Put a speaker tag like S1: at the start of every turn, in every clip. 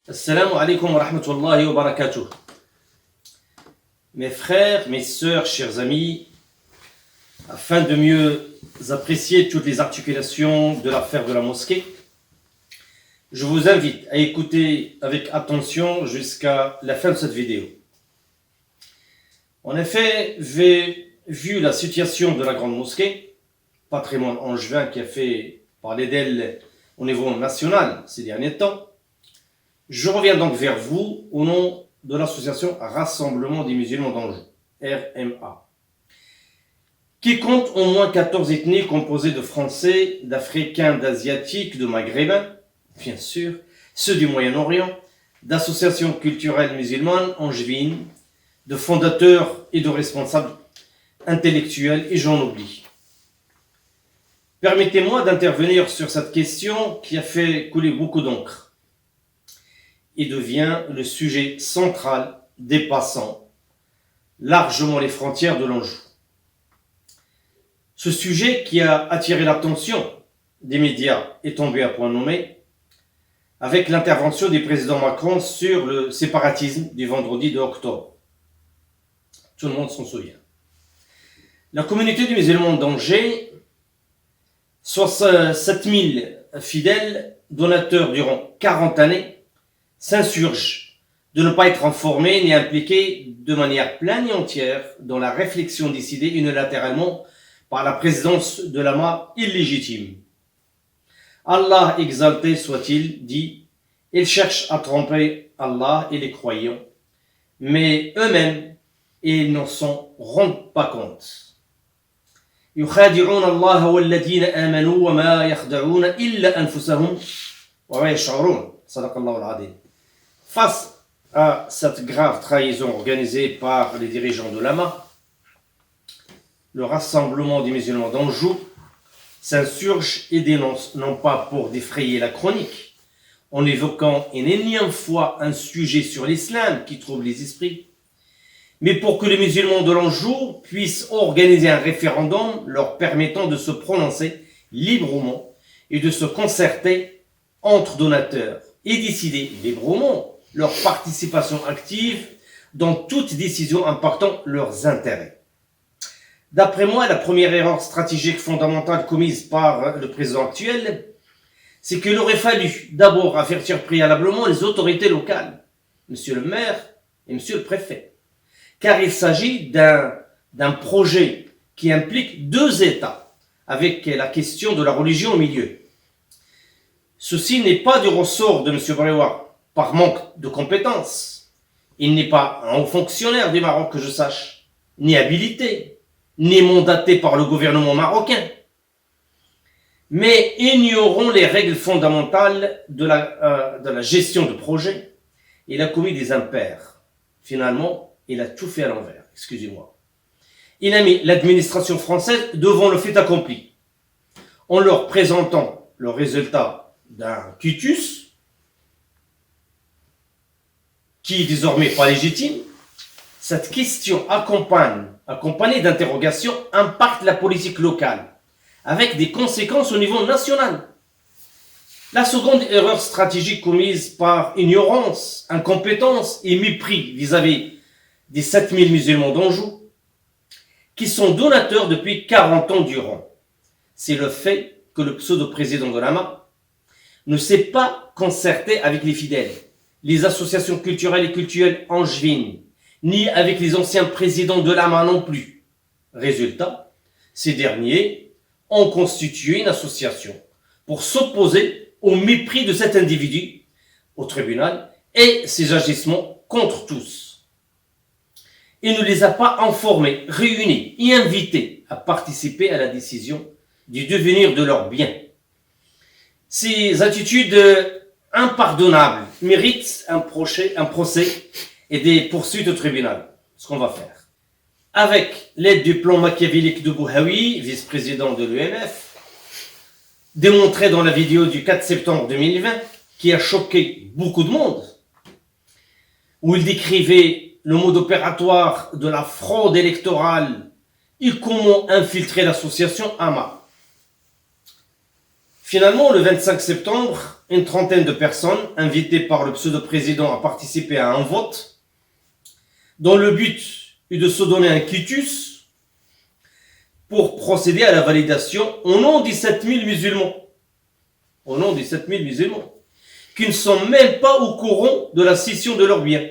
S1: Assalamu alaikum wa rahmatullahi wa barakatuh. Mes frères, mes sœurs, chers amis, afin de mieux apprécier toutes les articulations de l'affaire de la mosquée, je vous invite à écouter avec attention jusqu'à la fin de cette vidéo. En effet, vu la situation de la grande mosquée, patrimoine angevin qui a fait parler d'elle au niveau national ces derniers temps, je reviens donc vers vous au nom de l'association Rassemblement des musulmans d'Anjou, RMA, qui compte au moins 14 ethnies composées de Français, d'Africains, d'Asiatiques, de Maghrébins, bien sûr, ceux du Moyen-Orient, d'associations culturelles musulmanes angevines, de fondateurs et de responsables intellectuels, et j'en oublie. Permettez-moi d'intervenir sur cette question qui a fait couler beaucoup d'encre et devient le sujet central dépassant largement les frontières de l'Anjou. Ce sujet qui a attiré l'attention des médias est tombé à point nommé avec l'intervention du président Macron sur le séparatisme du vendredi de octobre. Tout le monde s'en souvient. La communauté des musulmans d'Angers, 7000 fidèles donateurs durant 40 années, s'insurge de ne pas être informé ni impliqué de manière pleine et entière dans la réflexion décidée unilatéralement par la présidence de l'AMA illégitime. Allah exalté soit-il, dit, ils cherchent à tromper Allah et les croyants, mais eux-mêmes, ils n'en s'en rendent pas compte. يخادعون الله والذين آمنوا وما يخدعون إلا أنفسهم وما يشعرون. صدق الله العظيم. Face à cette grave trahison organisée par les dirigeants de l'AMA, le Rassemblement des musulmans d'Anjou s'insurge et dénonce, non pas pour défrayer la chronique, en évoquant une énième fois un sujet sur l'islam qui trouble les esprits, mais pour que les musulmans de l'Anjou puissent organiser un référendum leur permettant de se prononcer librement et de se concerter entre donateurs et décider librement leur participation active dans toute décision impactant leurs intérêts. D'après moi, la première erreur stratégique fondamentale commise par le président actuel, c'est qu'il aurait fallu d'abord avertir préalablement les autorités locales, monsieur le maire et monsieur le préfet, car il s'agit d'un projet qui implique deux États, avec la question de la religion au milieu. Ceci n'est pas du ressort de monsieur Bréouard, par manque de compétences. Il n'est pas un haut fonctionnaire du Maroc que je sache, ni habilité, ni mandaté par le gouvernement marocain. Mais ignorons les règles fondamentales de la gestion de projet. Il a commis des impairs. Finalement, il a tout fait à l'envers, excusez-moi. Il a mis l'administration française devant le fait accompli, en leur présentant le résultat d'un quitus, qui est désormais pas légitime. Cette question accompagnée d'interrogations, impacte la politique locale, avec des conséquences au niveau national. La seconde erreur stratégique commise par ignorance, incompétence et mépris vis-à-vis des 7000 musulmans d'Anjou, qui sont donateurs depuis 40 ans durant, c'est le fait que le pseudo-président de l'AMA ne s'est pas concerté avec les fidèles, les associations culturelles et cultuelles angevines, ni avec les anciens présidents de l'AMA non plus. Résultat, ces derniers ont constitué une association pour s'opposer au mépris de cet individu au tribunal et ses agissements contre tous. Il ne les a pas informés, réunis et invités à participer à la décision du devenir de leurs biens. Ces attitudes impardonnables méritent un procès et des poursuites au tribunal. Ce qu'on va faire. Avec l'aide du plan machiavélique de Bouhaoui, vice-président de l'UMF, démontré dans la vidéo du 4 septembre 2020, qui a choqué beaucoup de monde, où il décrivait le mode opératoire de la fraude électorale et comment infiltrer l'association AMA. Finalement, le 25 septembre, une trentaine de personnes, invitées par le pseudo-président à participer à un vote, dont le but est de se donner un quitus pour procéder à la validation au nom des 7000 musulmans. Au nom des 7000 musulmans, qui ne sont même pas au courant de la scission de leurs biens.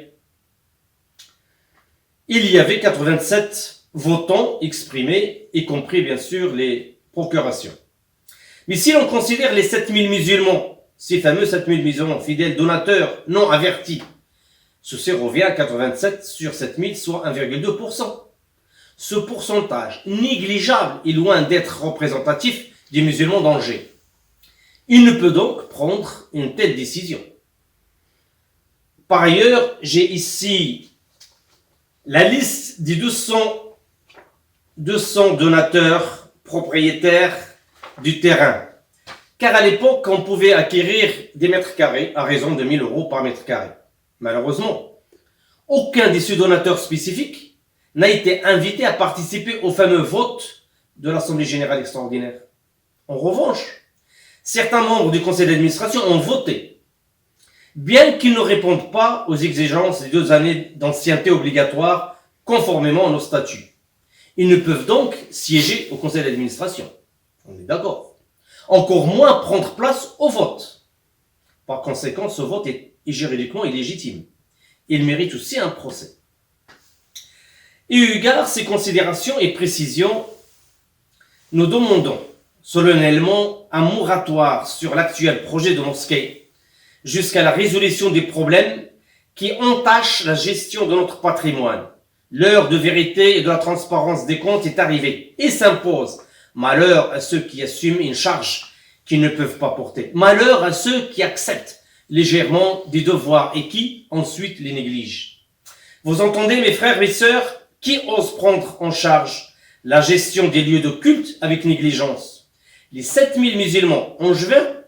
S1: Il y avait 87 votants exprimés, y compris bien sûr les procurations. Mais si l'on considère les 7000 musulmans, ces fameux 7000 musulmans fidèles donateurs non avertis, ceci revient à 87 sur 7000, soit 1,2%. Ce pourcentage négligeable est loin d'être représentatif des musulmans d'Angers. Il ne peut donc prendre une telle décision. Par ailleurs, j'ai ici la liste des 200 donateurs propriétaires du terrain. Car à l'époque, on pouvait acquérir des mètres carrés à raison de 1000 € par mètre carré. Malheureusement, aucun de ces donateurs spécifiques n'a été invité à participer au fameux vote de l'Assemblée Générale Extraordinaire. En revanche, certains membres du conseil d'administration ont voté, bien qu'ils ne répondent pas aux exigences des 2 années d'ancienneté obligatoire conformément à nos statuts. Ils ne peuvent donc siéger au conseil d'administration. On est d'accord. Encore moins prendre place au vote. Par conséquent, ce vote est juridiquement illégitime. Il mérite aussi un procès. Et eu égard à ces considérations et précisions, nous demandons solennellement un moratoire sur l'actuel projet de mosquée jusqu'à la résolution des problèmes qui entachent la gestion de notre patrimoine. L'heure de vérité et de la transparence des comptes est arrivée et s'impose. Malheur à ceux qui assument une charge qu'ils ne peuvent pas porter. Malheur à ceux qui acceptent légèrement des devoirs et qui ensuite les négligent. Vous entendez, mes frères et sœurs, qui osent prendre en charge la gestion des lieux de culte avec négligence? Les 7000 musulmans angevins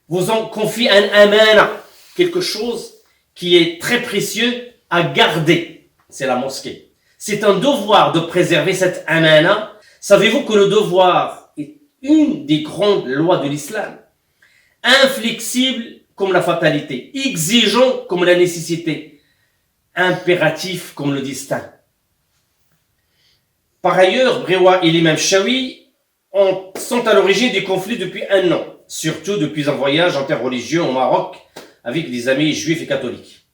S1: vous ont confié un amana, quelque chose qui est très précieux à garder. C'est la mosquée. C'est un devoir de préserver cette amana. Savez-vous que le devoir est une des grandes lois de l'islam? Inflexible comme la fatalité, exigeant comme la nécessité, impératif comme le destin. Par ailleurs, Brewa et l'imam Chaoui sont à l'origine des conflits depuis 1 an, surtout depuis un voyage interreligieux au Maroc avec des amis juifs et catholiques.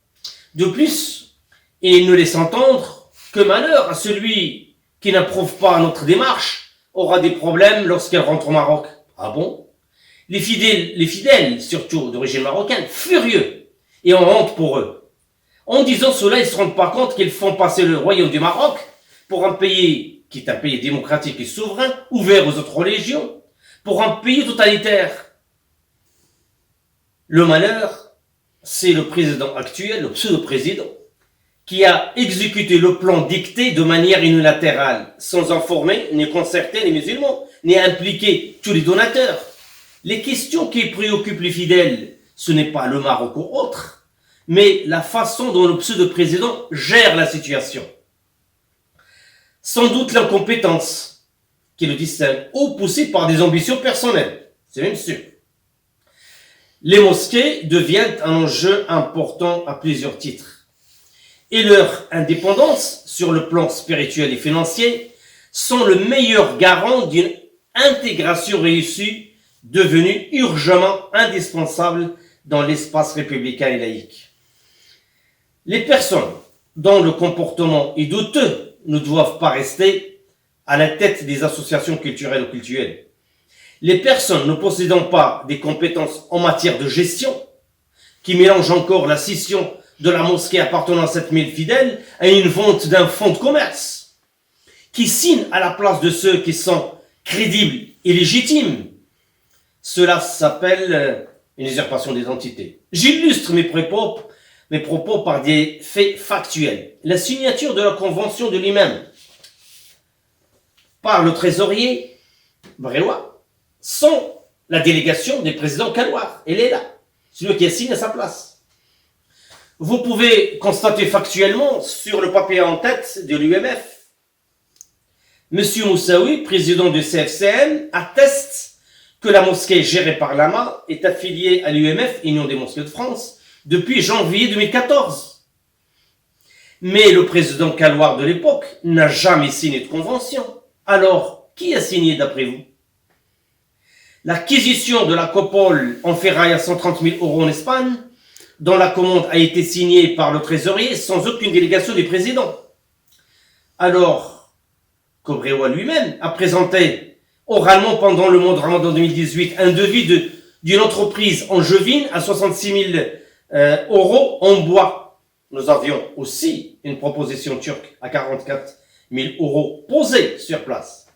S1: De plus, il nous laisse entendre que malheur à celui qui n'approuve pas notre démarche aura des problèmes lorsqu'elle rentre au Maroc. Ah bon? Les fidèles, surtout d'origine marocaine, furieux et ont honte pour eux. En disant cela, ils ne se rendent pas compte qu'ils font passer le royaume du Maroc pour un pays qui est un pays démocratique et souverain, ouvert aux autres religions, pour un pays totalitaire. Le malheur, c'est le président actuel, le pseudo-président, qui a exécuté le plan dicté de manière unilatérale, sans informer ni concerter les musulmans, ni impliquer tous les donateurs. Les questions qui préoccupent les fidèles, ce n'est pas le Maroc ou autre, mais la façon dont le pseudo-président gère la situation. Sans doute l'incompétence qui le distingue, ou poussé par des ambitions personnelles, c'est même sûr. Les mosquées deviennent un enjeu important à plusieurs titres. Et leur indépendance, sur le plan spirituel et financier, sont le meilleur garant d'une intégration réussie devenue urgemment indispensable dans l'espace républicain et laïque. Les personnes dont le comportement est douteux ne doivent pas rester à la tête des associations culturelles ou cultuelles. Les personnes ne possédant pas des compétences en matière de gestion, qui mélangent encore la scission de la mosquée appartenant à 7000 fidèles à une vente d'un fonds de commerce, qui signent à la place de ceux qui sont crédibles et légitimes, cela s'appelle une usurpation d'identité. J'illustre mes propos par des faits factuels. La signature de la convention de l'imam par le trésorier Brewa sans la délégation des présidents Kalouar. Elle est là, celui qui a signé à sa place. Vous pouvez constater factuellement sur le papier en tête de l'UMF. Monsieur Moussaoui, président du CFCM, atteste que la mosquée gérée par l'AMA est affiliée à l'UMF, Union des mosquées de France, depuis janvier 2014. Mais le président Kalouar de l'époque n'a jamais signé de convention. Alors, qui a signé d'après vous? L'acquisition de la Copole en ferraille à 130 000 € en Espagne, dont la commande a été signée par le trésorier sans aucune délégation du président. Alors, Cobreloa lui-même a présenté oralement pendant le mois de Ramadan 2018 un devis d'une entreprise angevine à 66 000 € en bois. Nous avions aussi une proposition turque à 44 000 € posée sur place.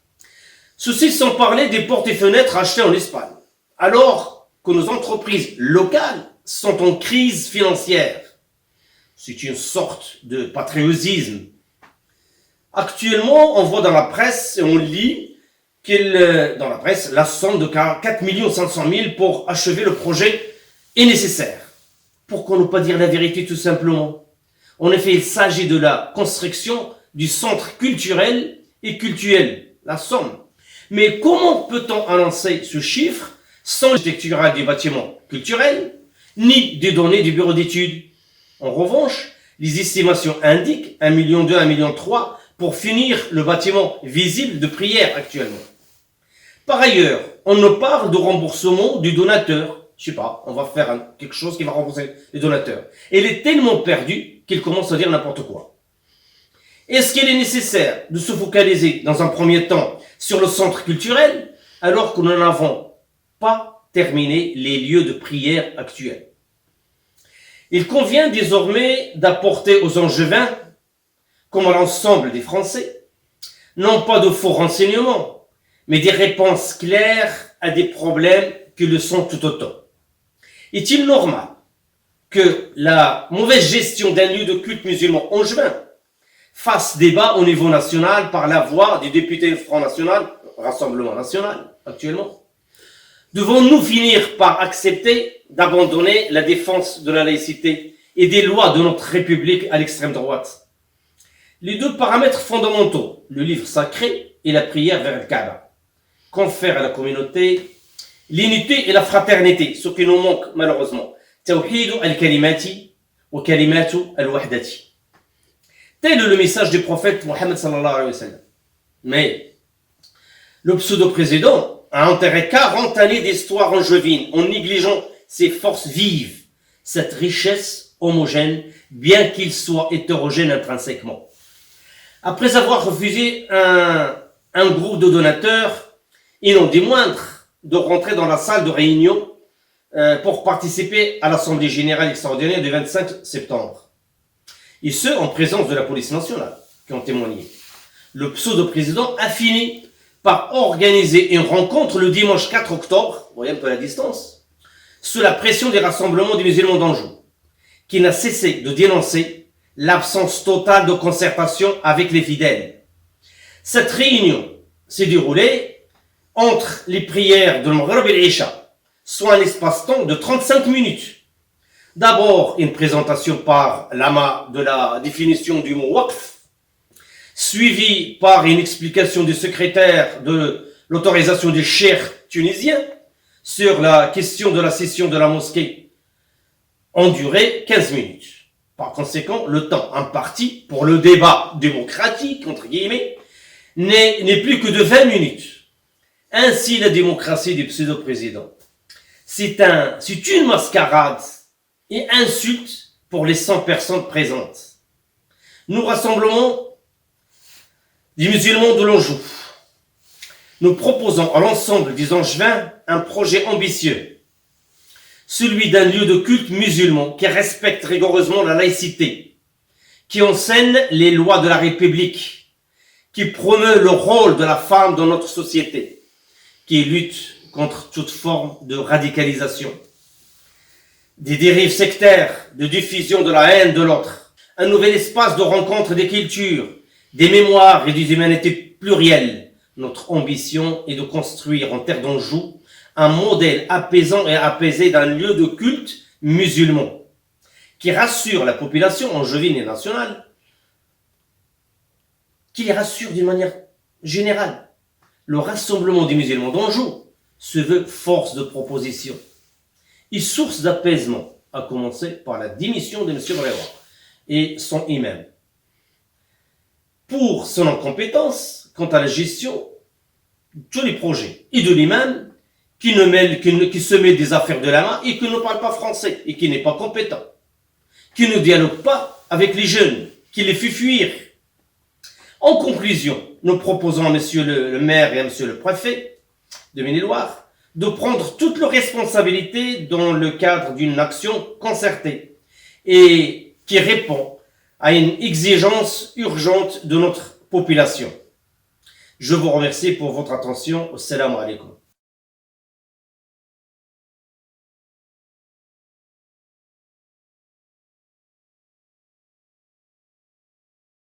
S1: Ceci sans parler des portes et fenêtres achetées en Espagne. Alors que nos entreprises locales sont en crise financière. C'est une sorte de patriotisme. Actuellement, on voit dans la presse et on lit dans la presse, la somme de 4 500 000 pour achever le projet est nécessaire. Pourquoi ne pas dire la vérité tout simplement? En effet, il s'agit de la construction du centre culturel et cultuel, la Somme. Mais comment peut-on annoncer ce chiffre sans l'architecture du bâtiment culturel, ni des données du bureau d'études? En revanche, les estimations indiquent 1,2 million, 1,3 million pour finir le bâtiment visible de prière actuellement. Par ailleurs, on nous parle de remboursement du donateur. Je sais pas, on va faire quelque chose qui va rembourser les donateurs. Et il est tellement perdu qu'il commence à dire n'importe quoi. Est-ce qu'il est nécessaire de se focaliser dans un premier temps sur le centre culturel alors que nous n'avons pas terminé les lieux de prière actuels? Il convient désormais d'apporter aux Angevins, comme à l'ensemble des Français, non pas de faux renseignements, mais des réponses claires à des problèmes qui le sont tout autant. Est-il normal que la mauvaise gestion d'un lieu de culte musulman angevin fasse débat au niveau national par la voix des députés du Front National, Rassemblement National, actuellement? Devons-nous finir par accepter d'abandonner la défense de la laïcité et des lois de notre République à l'extrême droite? Les deux paramètres fondamentaux, le livre sacré et la prière vers le Kaaba, confèrent à la communauté l'unité et la fraternité, ce qui nous manque malheureusement. Tawhid al-kalimati wa kalimatu al-wahdati. Tel est le message du prophète Mohammed sallallahu alayhi wa sallam. Mais le pseudo-président a enterré 40 années d'histoire angevine en négligeant ses forces vives, cette richesse homogène, bien qu'il soit hétérogène intrinsèquement. Après avoir refusé un groupe de donateurs, et non des moindres, de rentrer dans la salle de réunion pour participer à l'Assemblée Générale Extraordinaire du 25 septembre. Et ce, en présence de la police nationale, qui ont témoigné. Le pseudo-président a fini par organiser une rencontre le dimanche 4 octobre, vous voyez un peu la distance, sous la pression des rassemblements des musulmans d'Anjou, qui n'a cessé de dénoncer l'absence totale de concertation avec les fidèles. Cette réunion s'est déroulée entre les prières de Maghrib et l'Isha, soit un espace-temps de 35 minutes. D'abord, une présentation par l'ama de la définition du mot waqf, suivie par une explication du secrétaire de l'autorisation des cheikhs tunisiens sur la question de la cession de la mosquée, en durée 15 minutes. Par conséquent, le temps imparti pour le débat démocratique, entre guillemets, n'est plus que de 20 minutes. Ainsi, la démocratie du pseudo-président, c'est une mascarade et insulte pour les 100 personnes présentes. Nous rassemblement des musulmans de l'Anjou. Nous proposons à l'ensemble des Angevins un projet ambitieux, celui d'un lieu de culte musulman qui respecte rigoureusement la laïcité, qui enseigne les lois de la République, qui promeut le rôle de la femme dans notre société, qui lutte contre toute forme de radicalisation, des dérives sectaires, de diffusion de la haine de l'autre, un nouvel espace de rencontre des cultures, des mémoires et des humanités plurielles. Notre ambition est de construire en terre d'Anjou un modèle apaisant et apaisé d'un lieu de culte musulman, qui rassure la population angevine et nationale, qui les rassure d'une manière générale. Le rassemblement des musulmans d'Anjou se veut force de proposition et source d'apaisement, à commencer par la démission de M. Brewa et son imam. Pour son incompétence quant à la gestion de tous les projets et de l'imam qui se mêle des affaires de la main et qui ne parle pas français et qui n'est pas compétent, qui ne dialogue pas avec les jeunes, qui les fait fuir. En conclusion, nous proposons à monsieur le maire et à monsieur le préfet de Maine-et-Loire de prendre toutes leurs responsabilités dans le cadre d'une action concertée et qui répond à une exigence urgente de notre population. Je vous remercie pour votre attention. Assalamu alaikum.